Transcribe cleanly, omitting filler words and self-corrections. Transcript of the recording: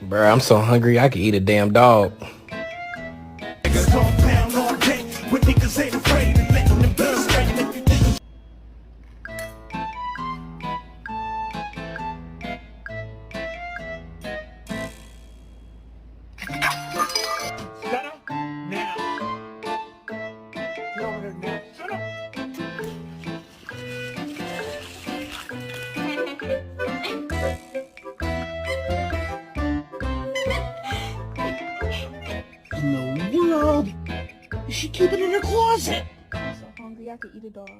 Bruh, I'm so hungry I could eat a damn dog. Shut up now. Get over here now. Shut up. In the world is she keeping in her closet? I'm so hungry I could eat a dog.